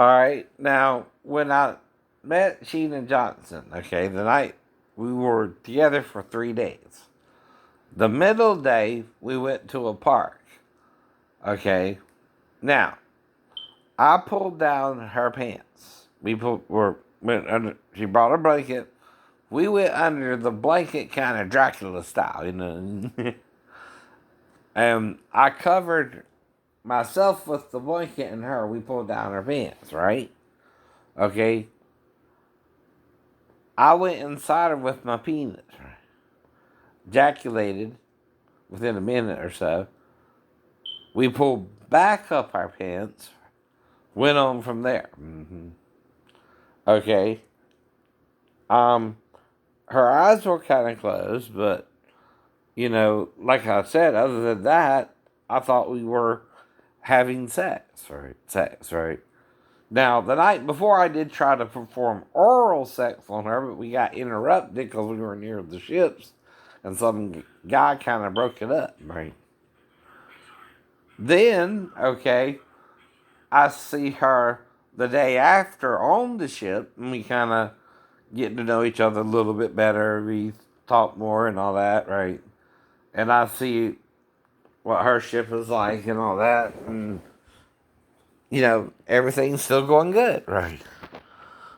right. Now, when I met Sheena Johnson, okay, the night we were together for 3 days. The middle day, we went to a park. Okay. Now, I pulled down her pants. Went under. She brought a blanket. We went under the blanket, kind of Dracula style, you know. And I covered myself with the blanket, and her. We pulled down her pants, right? Okay. I went inside her with my penis. Ejaculated within a minute or so. We pulled back up our pants. Went on from there. Okay. Um, Her eyes were kind of closed, but like I said, other than that, I thought we were having sex, right? Sex, right? Now, the night before, I did try to perform oral sex on her, but we got interrupted because we were near the ships, and some guy kind of broke it up, right? Then, okay, I see her the day after on the ship, and we kind of get to know each other a little bit better. We talk more and all that, right? And I see what her ship is like and all that, and everything's still going good, right?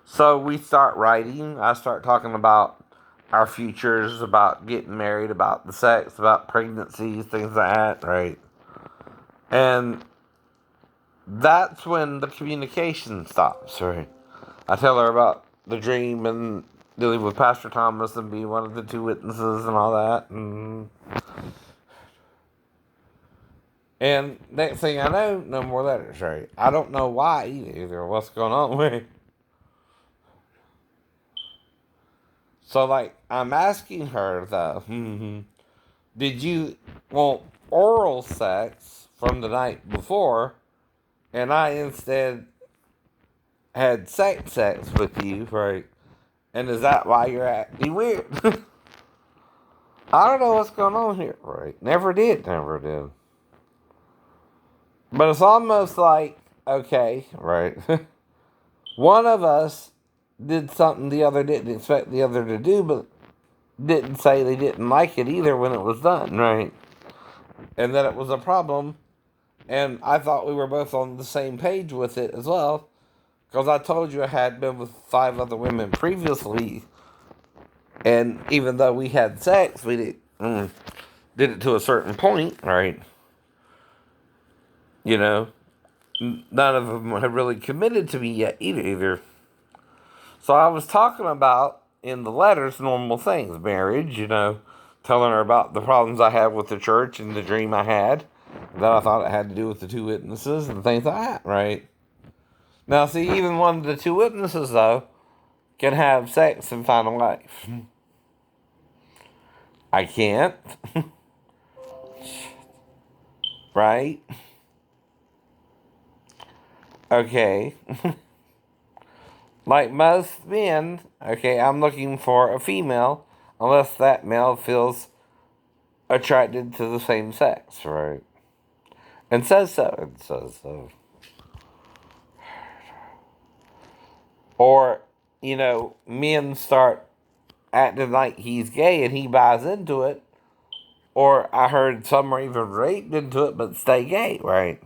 So we start writing. I start talking about our futures, about getting married, about the sex, about pregnancies, things like that, right? And that's when the communication stops, right? I tell her about the dream and dealing with Pastor Thomas and being one of the two witnesses and all that. And next thing I know, no more letters, right? I don't know why either, what's going on with it. So, like, I'm asking her, though, did you want oral sex from the night before, and I instead had sex with you, right? And is that why you're acting weird? I don't know what's going on here, right? Never did. But it's almost like, okay, right? One of us did something the other didn't expect the other to do, but didn't say they didn't like it either when it was done, right? And that it was a problem. And I thought we were both on the same page with it as well. Because I told you I had been with 5 other women previously. And even though we had sex, we did it to a certain point, right? None of them had really committed to me yet either. So I was talking about in the letters normal things, marriage, telling her about the problems I had with the church and the dream I had that I thought it had to do with the 2 witnesses and things like that, right? Now, see, even one of the 2 witnesses, though, can have sex and find a life. I can't. Right? Okay. Like most men, okay, I'm looking for a female unless that male feels attracted to the same sex, right? And says so. Or, men start acting like he's gay and he buys into it. Or I heard some are even raped into it but stay gay, right?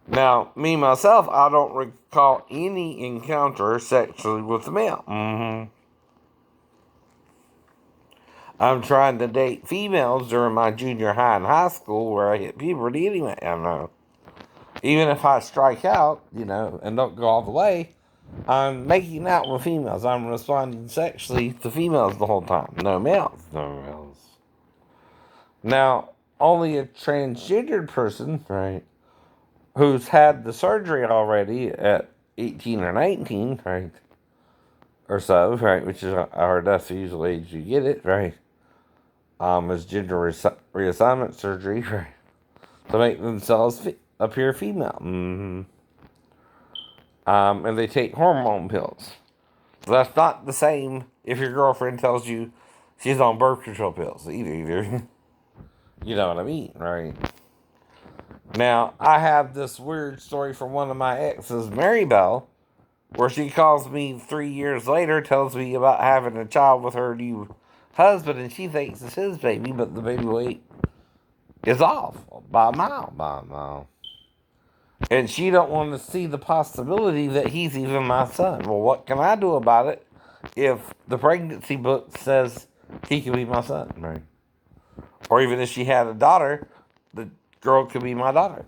Now, me myself, I don't recall any encounter sexually with a male. I'm trying to date females during my junior high and high school where I hit puberty anyway. I don't know. Even if I strike out, and don't go all the way, I'm making out with females. I'm responding sexually to females the whole time. No males. Now, only a transgendered person, right, who's had the surgery already at 18 or 19, right, or so, right, which is that's the usual age you get it, right, is gender reassignment surgery, right, to make themselves appear female. And they take hormone pills. That's not the same if your girlfriend tells you she's on birth control pills either. You know what I mean, right? Now, I have this weird story from one of my exes, Mary Bell, where she calls me 3 years later, tells me about having a child with her new husband, and she thinks it's his baby, but the baby weight is off by a mile, by a mile. And she don't want to see the possibility that he's even my son. Well, what can I do about it if the pregnancy book says he could be my son, right? Or even if she had a daughter, the girl could be my daughter.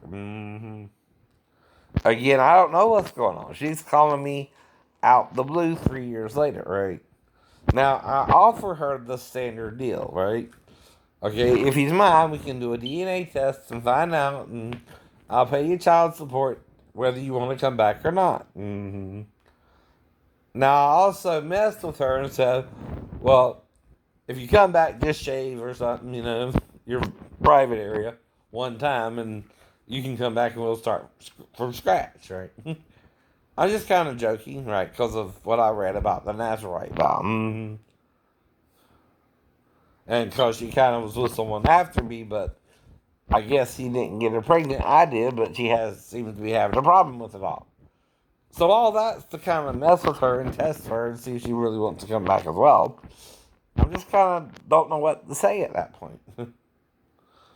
Again, I don't know what's going on. She's calling me out the blue 3 years later, right? Now, I offer her the standard deal, right? Okay, if he's mine, we can do a DNA test and find out, and I'll pay you child support whether you want to come back or not. Now, I also messed with her and said, well, if you come back, just shave or something, your private area one time, and you can come back and we'll start from scratch, right? I'm just kind of joking, right, because of what I read about the Nazarite vow. And because she kind of was with someone after me, but I guess he didn't get her pregnant. I did, but she seems to be having a problem with it all. So all that's to kind of mess with her and test her and see if she really wants to come back as well. I'm just kind of don't know what to say at that point.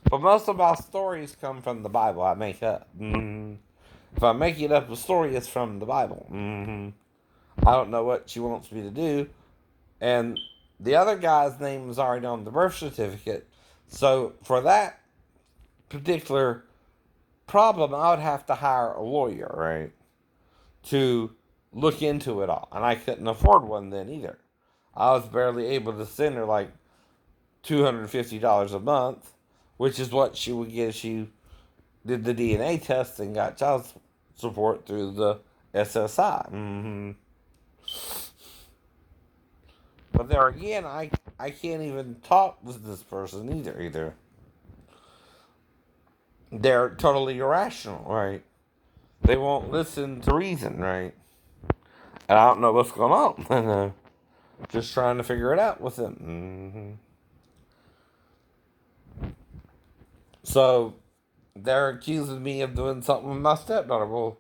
But most of my stories come from the Bible. I make up. If I'm making up a story, it's from the Bible. I don't know what she wants me to do. And the other guy's name is already on the birth certificate. So for that particular problem, I would have to hire a lawyer, right, to look into it all. And I couldn't afford one then either. I was barely able to send her like $250 a month, which is what she would get if she did the DNA test and got child support through the SSI. But there again, I can't even talk with this person either. They're totally irrational, right? They won't listen to reason, right? And I don't know what's going on. Just trying to figure it out with them. So they're accusing me of doing something with my stepdaughter. Well,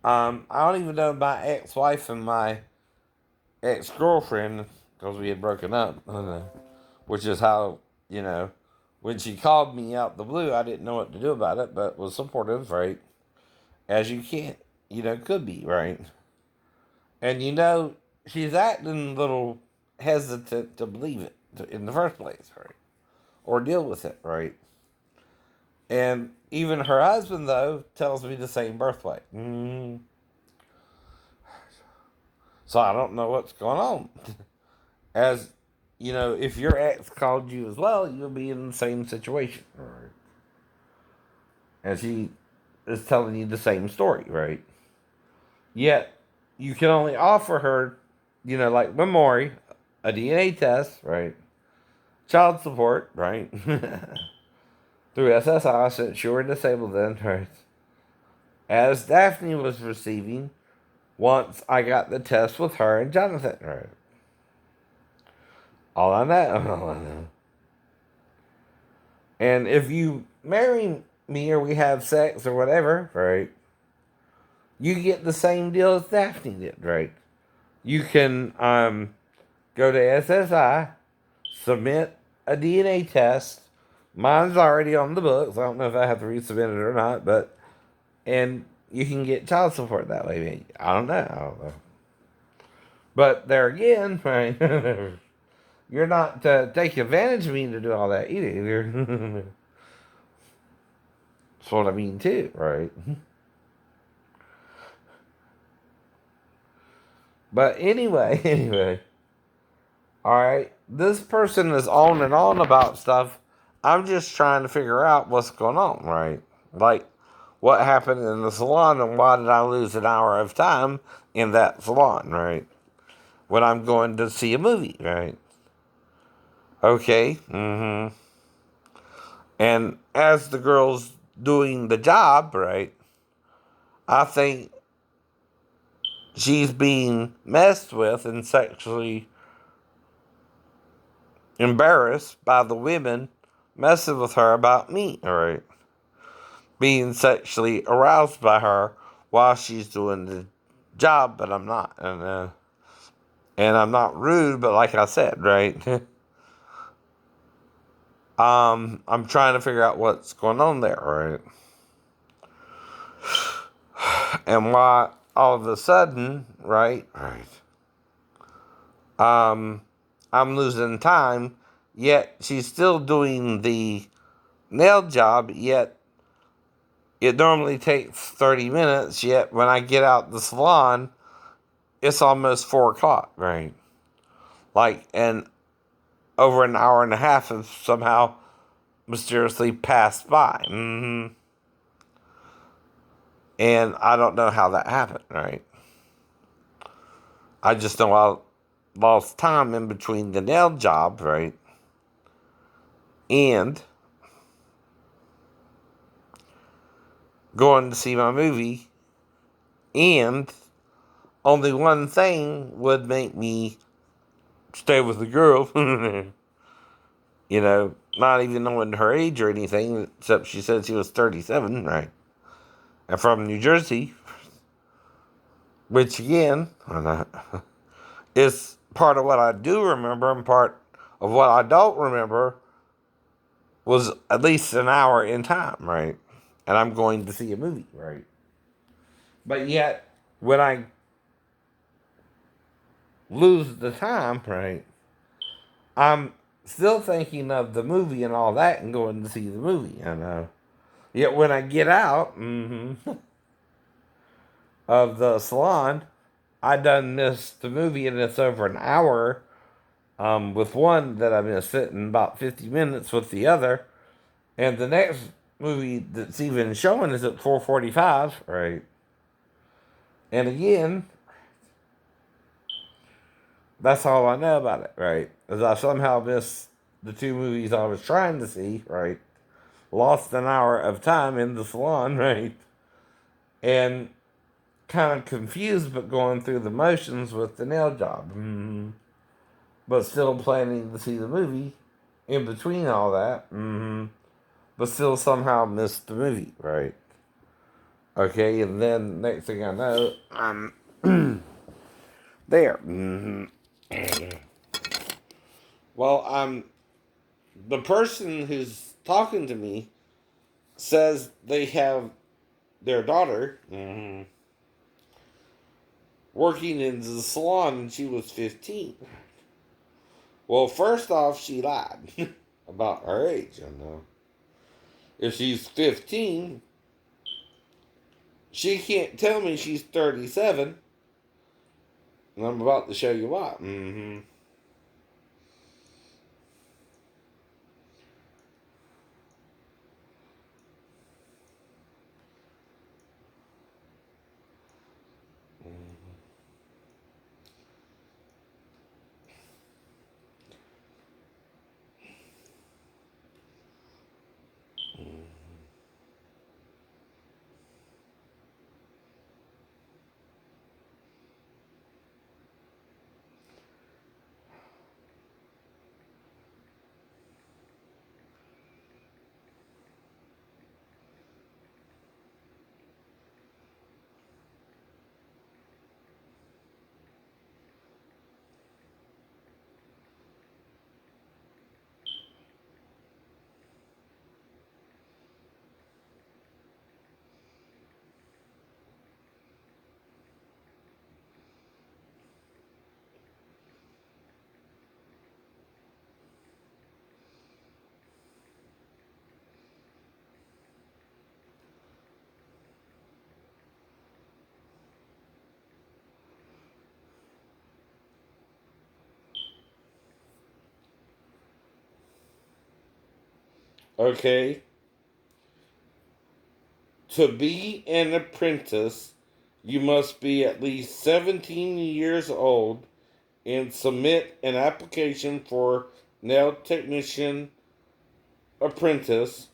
I don't even know my ex-wife and my ex-girlfriend, because we had broken up, which is how, when she called me out the blue, I didn't know what to do about it, but was supportive, right? As you can't, could be, right? And she's acting a little hesitant to believe it in the first place, right? Or deal with it, right? And even her husband, though, tells me the same birthday. So I don't know what's going on. As if your ex called you as well, you'll be in the same situation, right? And she is telling you the same story, right? Yet you can only offer her, like Memori, a DNA test, right? Child support, right? Through SSI, since you were disabled then, right? As Daphne was receiving once I got the test with her and Jonathan, right? All I know, all I know. And if you marry me or we have sex or whatever, right? You get the same deal as Daphne did, right? You can go to SSI, submit a DNA test. Mine's already on the books. I don't know if I have to resubmit it or not, but and you can get child support that way. Maybe. I don't know. But there again, right? You're not to take advantage of me to do all that either. That's what I mean too, right? But anyway. All right, this person is on and on about stuff. I'm just trying to figure out what's going on, right? Like, what happened in the salon and why did I lose an hour of time in that salon, right? When I'm going to see a movie, right? Okay, And as the girl's doing the job, right, I think she's being messed with and sexually embarrassed by the women messing with her about me, all right? being sexually aroused by her while she's doing the job, but I'm not. And I'm not rude, but like I said, right? I'm trying to figure out what's going on there, right? And why all of a sudden, right, I'm losing time, yet she's still doing the nail job, yet it normally takes 30 minutes, yet when I get out the salon, it's almost 4 o'clock, right? Like, and over an hour and a half have somehow mysteriously passed by. And I don't know how that happened, right? I just know I lost time in between the nail job, right? And going to see my movie. And only one thing would make me stay with the girl. Not even knowing her age or anything, except she said she was 37, right? And from New Jersey, which again, is part of what I do remember, and part of what I don't remember was at least an hour in time, right? And I'm going to see a movie, right? But yet, when I lose the time, right, I'm still thinking of the movie and all that and going to see the movie, Yet when I get out of the salon, I done missed the movie and it's over an hour with one that I missed it and about 50 minutes with the other. And the next movie that's even showing is at 4:45, right? And again, that's all I know about it, right? As I somehow missed the two movies I was trying to see, right? Lost an hour of time in the salon, right? And kind of confused, but going through the motions with the nail job. But still planning to see the movie in between all that. But still somehow missed the movie, right? Okay, and then next thing I know, I'm there. Well, the person who's talking to me says they have their daughter working in the salon and she was 15. Well, first off, she lied about her age. If she's 15, she can't tell me she's 37. And I'm about to show you why. Okay. To be an apprentice, you must be at least 17 years old and submit an application for nail technician apprentice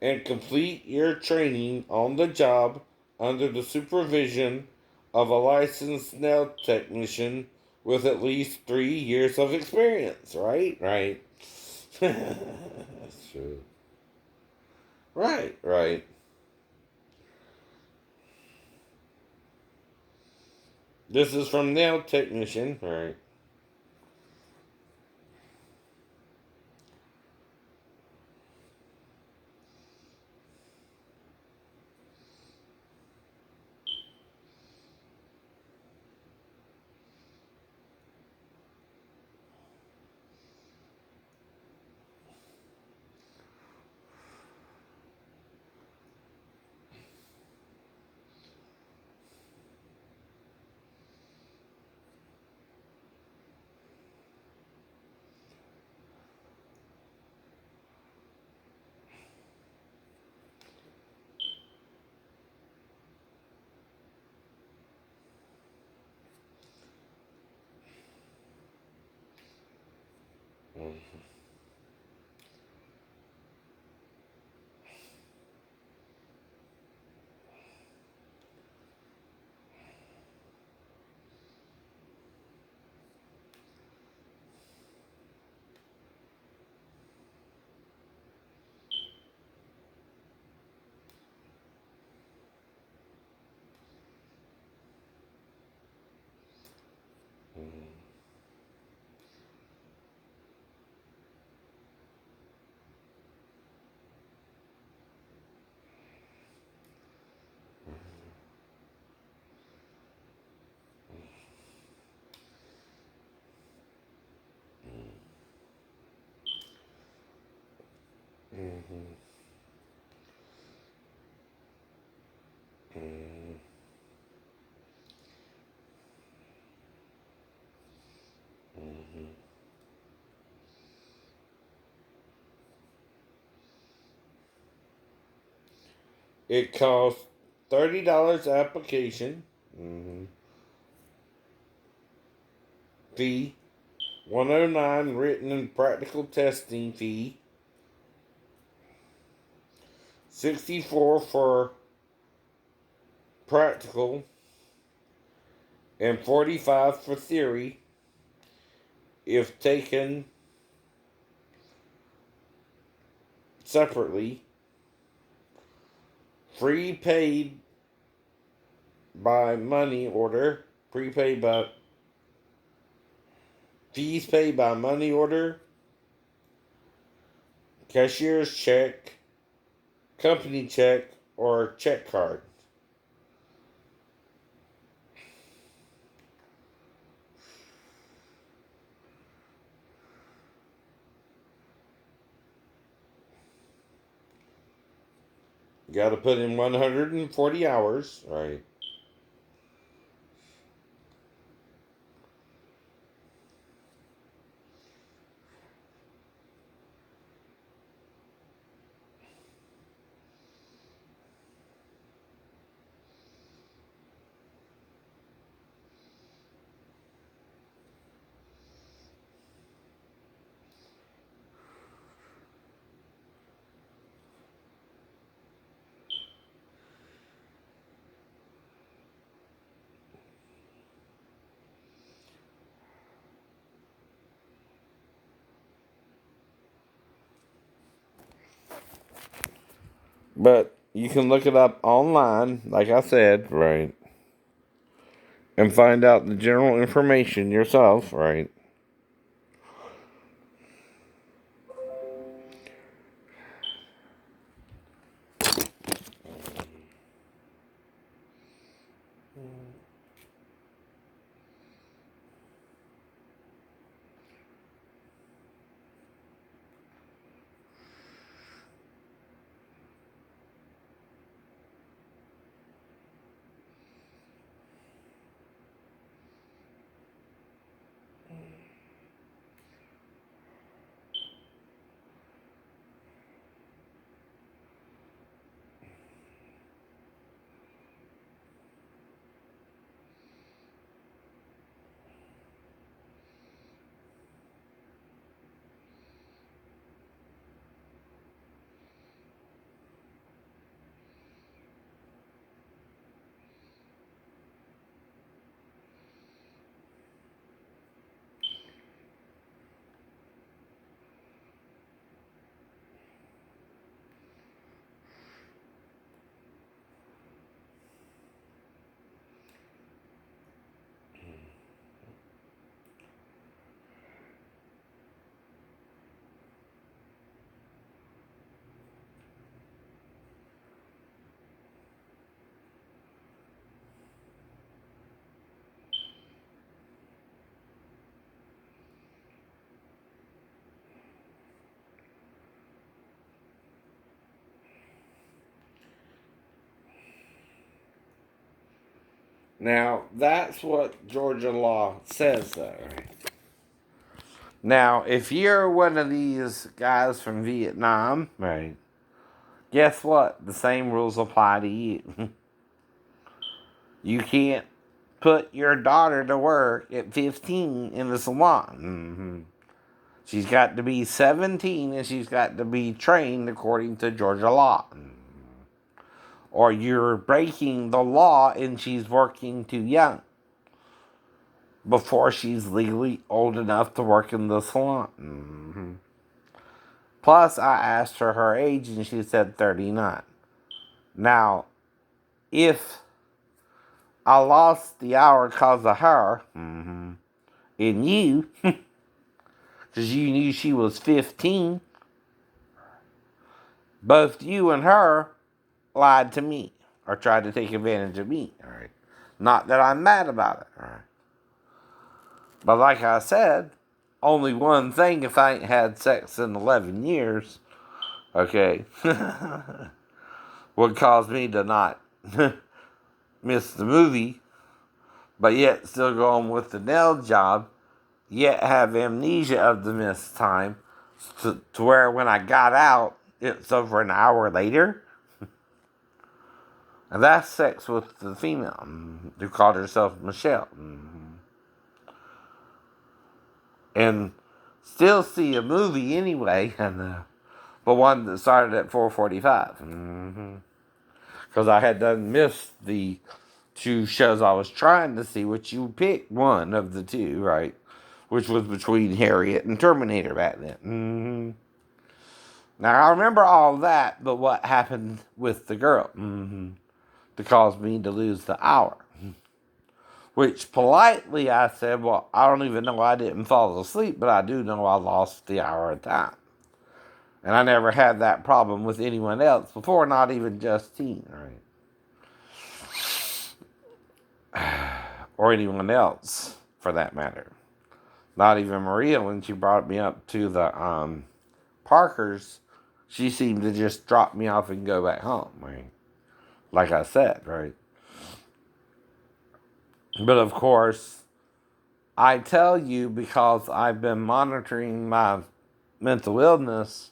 and complete your training on the job under the supervision of a licensed nail technician with at least 3 years of experience. Right. That's true. Right. This is from Nail Technician. All right. It costs $30 application fee, 109 written and practical testing fee, 64 for practical, and 45 for theory if taken separately. Free paid by money order, prepaid by fees paid by money order, cashier's check, company check, or check card. You got to put in 140 hours, right? But you can look it up online, like I said, right? And find out the general information yourself, right? Now, that's what Georgia law says, though, right? Now, if you're one of these guys from Vietnam, right, guess what? The same rules apply to you. You can't put your daughter to work at 15 in the salon. She's got to be 17 and she's got to be trained according to Georgia law. Or you're breaking the law and she's working too young before she's legally old enough to work in the salon. Plus, I asked her age and she said 39. Now, if I lost the hour because of her, and you, because you knew she was 15, both you and her lied to me or tried to take advantage of me. All right. Not that I'm mad about it. All right. But like I said, only one thing if I ain't had sex in 11 years, okay, would cause me to not miss the movie, but yet still go on with the nail job, yet have amnesia of the missed time, to where when I got out, it's over an hour later. And that's sex with the female who called herself Michelle. And still see a movie anyway, and but one that started at 4:45. Because I had done missed the two shows I was trying to see, which you picked one of the two, right? Which was between Harriet and Terminator back then. Now, I remember all that, but what happened with the girl to cause me to lose the hour? Which politely I said, well, I don't even know I didn't fall asleep, but I do know I lost the hour of time. And I never had that problem with anyone else before, not even Justine, right? Or anyone else, for that matter. Not even Maria, when she brought me up to the Parkers, she seemed to just drop me off and go back home, right? Like I said, right? But of course, I tell you because I've been monitoring my mental illness,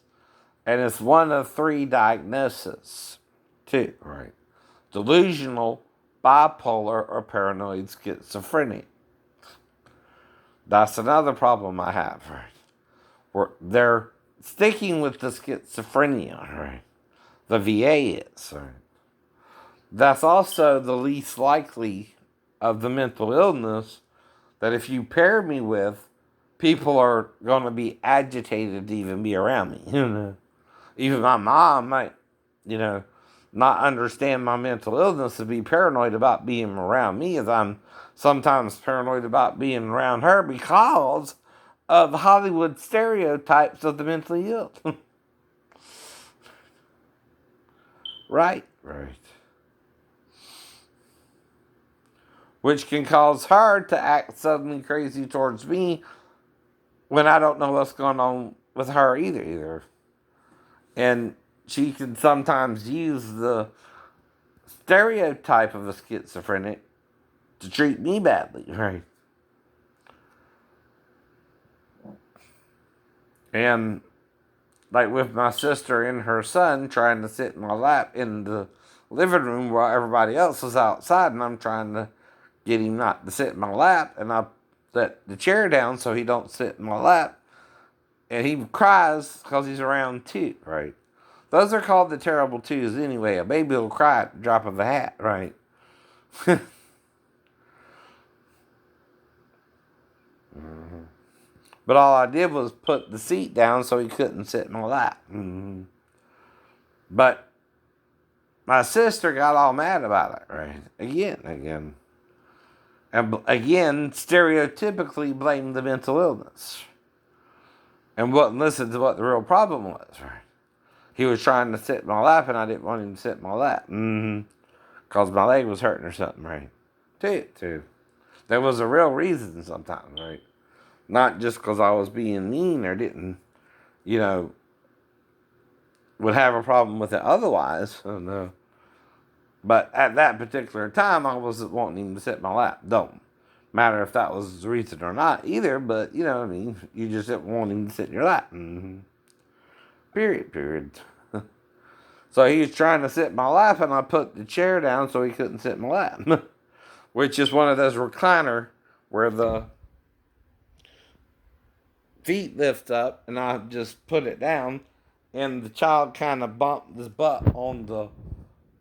and it's one of 3 diagnoses, too, right? Delusional, bipolar, or paranoid schizophrenia. That's another problem I have, right? Where they're sticking with the schizophrenia, right? The VA is, right? That's also the least likely of the mental illness that if you pair me with, people are going to be agitated to even be around me. Even my mom might, not understand my mental illness and be paranoid about being around me, as I'm sometimes paranoid about being around her because of Hollywood stereotypes of the mentally ill. Right? Right. Which can cause her to act suddenly crazy towards me when I don't know what's going on with her either. And she can sometimes use the stereotype of a schizophrenic to treat me badly, right? And like with my sister and her son trying to sit in my lap in the living room while everybody else is outside, and I'm trying to get him not to sit in my lap, and I set the chair down so he don't sit in my lap, and he cries because he's around 2, right? Those are called the terrible 2s anyway. A baby will cry at the drop of a hat, right? But all I did was put the seat down so he couldn't sit in my lap. But my sister got all mad about it, right? Again. And again, stereotypically blamed the mental illness. And wouldn't listen to what the real problem was, right? He was trying to sit in my lap and I didn't want him to sit in my lap. Because my leg was hurting or something, right? Too. There was a real reason sometimes, right? Not just because I was being mean or didn't, would have a problem with it otherwise. Oh, no. But at that particular time, I wasn't wanting him to sit in my lap. Don't matter if that was the reason or not either, but you know what I mean. You just didn't want him to sit in your lap. Mm-hmm. Period. So he was trying to sit in my lap, and I put the chair down so he couldn't sit in my lap. Which is one of those recliner where the feet lift up, and I just put it down, and the child kind of bumped his butt on the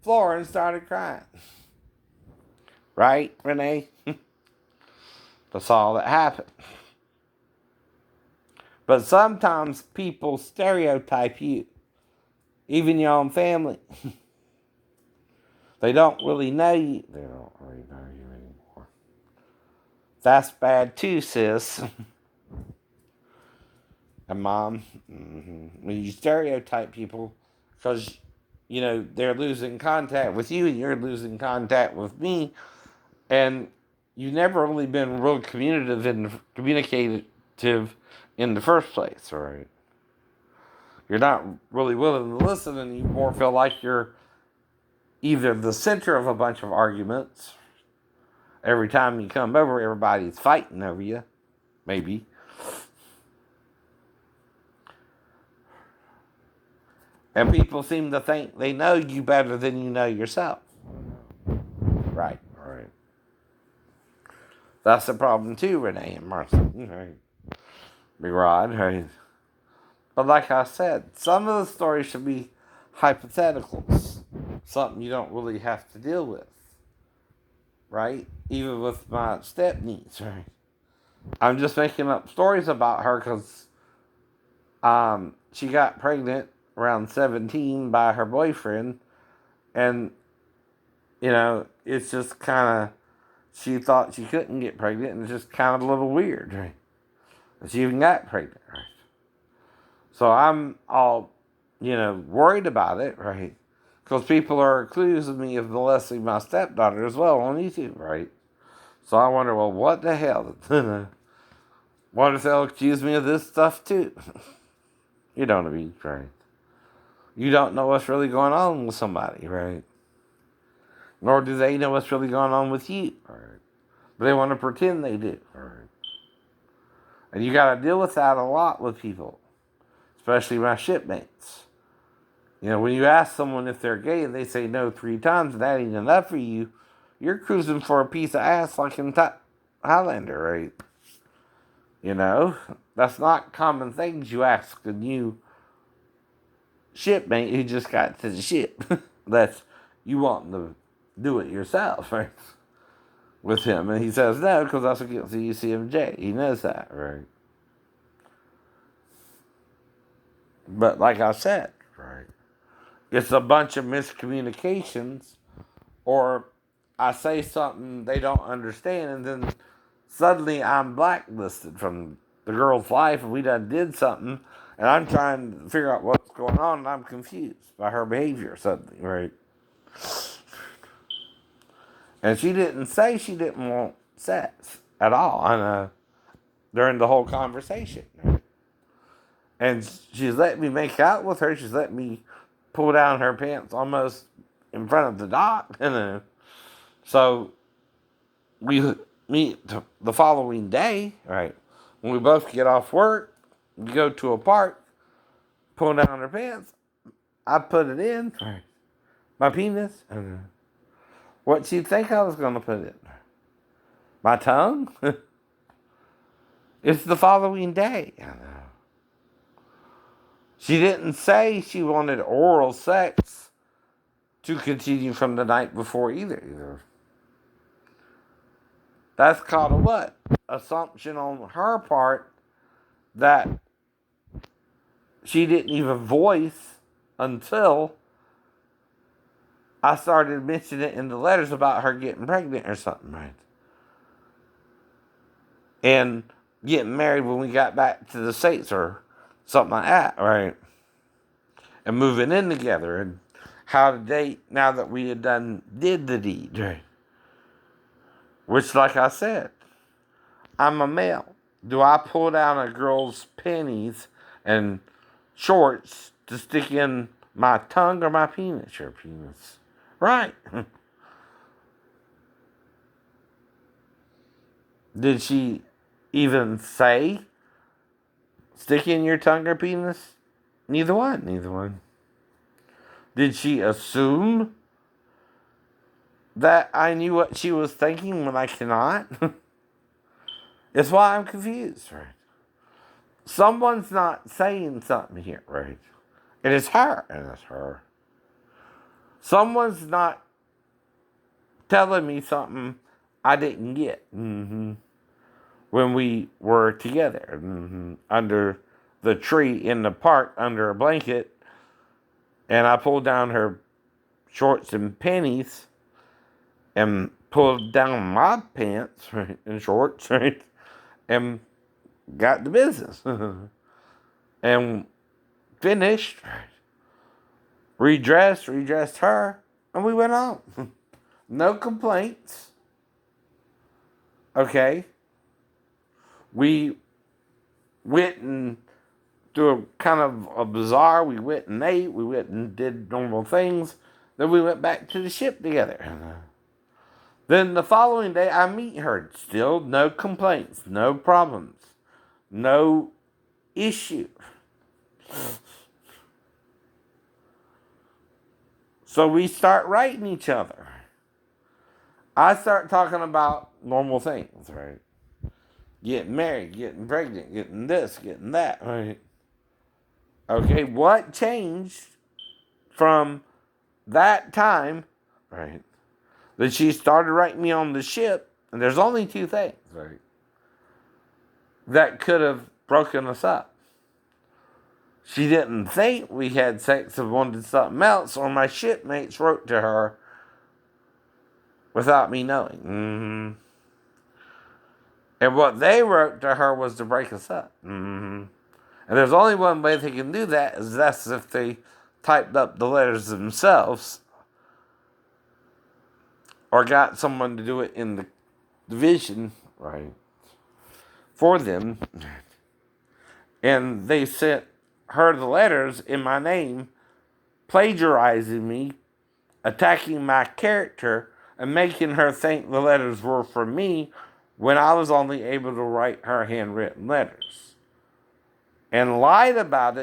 floor and started crying. Right, Renee? That's all that happened. But sometimes people stereotype you, even your own family. They don't really know you. They don't really know you anymore. That's bad too, sis. And mom, when you stereotype people, because you know they're losing contact with you, and you're losing contact with me, and you've never really been real communicative in the first place, right? You're not really willing to listen, and you more feel like you're either the center of a bunch of arguments. Every time you come over, everybody's fighting over you, maybe. And people seem to think they know you better than you know yourself. Right. That's the problem too, Renee and Marcy. Right. Big Rod, right. But like I said, some of the stories should be hypotheticals. Something you don't really have to deal with. Right? Even with my step-niece, right? I'm just making up stories about her because she got pregnant around 17 by her boyfriend, and you know, it's just kind of, she thought she couldn't get pregnant, and it's just kind of a little weird, right? And she even got pregnant, right? So I'm all, you know, worried about it, right? Because people are accusing me of molesting my stepdaughter as well on YouTube, right? So I wonder, well, what the hell? What if they'll accuse me of this stuff too? You know what I mean, right? You don't know what's really going on with somebody, right? Nor do they know what's really going on with you, right? But they want to pretend they do, right? And you got to deal with that a lot with people, especially my shipmates. You know, when you ask someone if they're gay and they say no 3 times and that ain't enough for you, you're cruising for a piece of ass like in Highlander, right? You know, that's not common things you ask a new shipmate who just got to the ship. That's you want to do it yourself, right? With him. And he says no because that's against the UCMJ. He knows that, right? But like I said, right, it's a bunch of miscommunications, or I say something they don't understand, and then suddenly I'm blacklisted from the girl's life, and we done did something, and I'm trying to figure out what's going on, and I'm confused by her behavior suddenly, right? And she didn't say she didn't want sex at all, during the whole conversation. Right? And she's let me make out with her. She's let me pull down her pants almost in front of the doc. So we meet the following day, right? When we both get off work, we go to a park, pull down her pants. I put it in, right? My penis. What she'd think I was going to put in? My tongue? It's the following day. She didn't say she wanted oral sex to continue from the night before either. That's called a what? Assumption on her part that she didn't even voice until I started mentioning it in the letters about her getting pregnant or something, right? And getting married when we got back to the States or something like that, right? And moving in together and how to date now that we had did the deed, right? Which, like I said, I'm a male. Do I pull down a girl's panties and shorts to stick in my tongue or my penis? Your penis. Right. Did she even say, stick in your tongue or penis? Neither one. Neither one. Did she assume that I knew what she was thinking when I cannot? It's why I'm confused, right? Someone's not saying something here, right? And it's her, and it's her. Someone's not telling me something I didn't get when we were together under the tree in the park under a blanket, and I pulled down her shorts and panties and pulled down my pants right, and shorts right, and got the business and finished, redressed her, and we went on. No complaints. Okay. We went and through a kind of a bazaar. We went and ate. We went and did normal things. Then we went back to the ship together. Then the following day, I meet her. Still no complaints, no problems, no issue. So we start writing each other. I start talking about normal things, right? Getting married, getting pregnant, getting this, getting that, right? Okay, what changed from that time, right? That she started writing me on the ship, and there's only two things, right? That could have broken us up. She didn't think we had sex and wanted something else, or my shipmates wrote to her without me knowing. And what they wrote to her was to break us up. And there's only one way they can do that, is that's if they typed up the letters themselves or got someone to do it in the division, right, for them. And they sent her the letters in my name, plagiarizing me, attacking my character, and making her think the letters were for me when I was only able to write her handwritten letters. And lied about it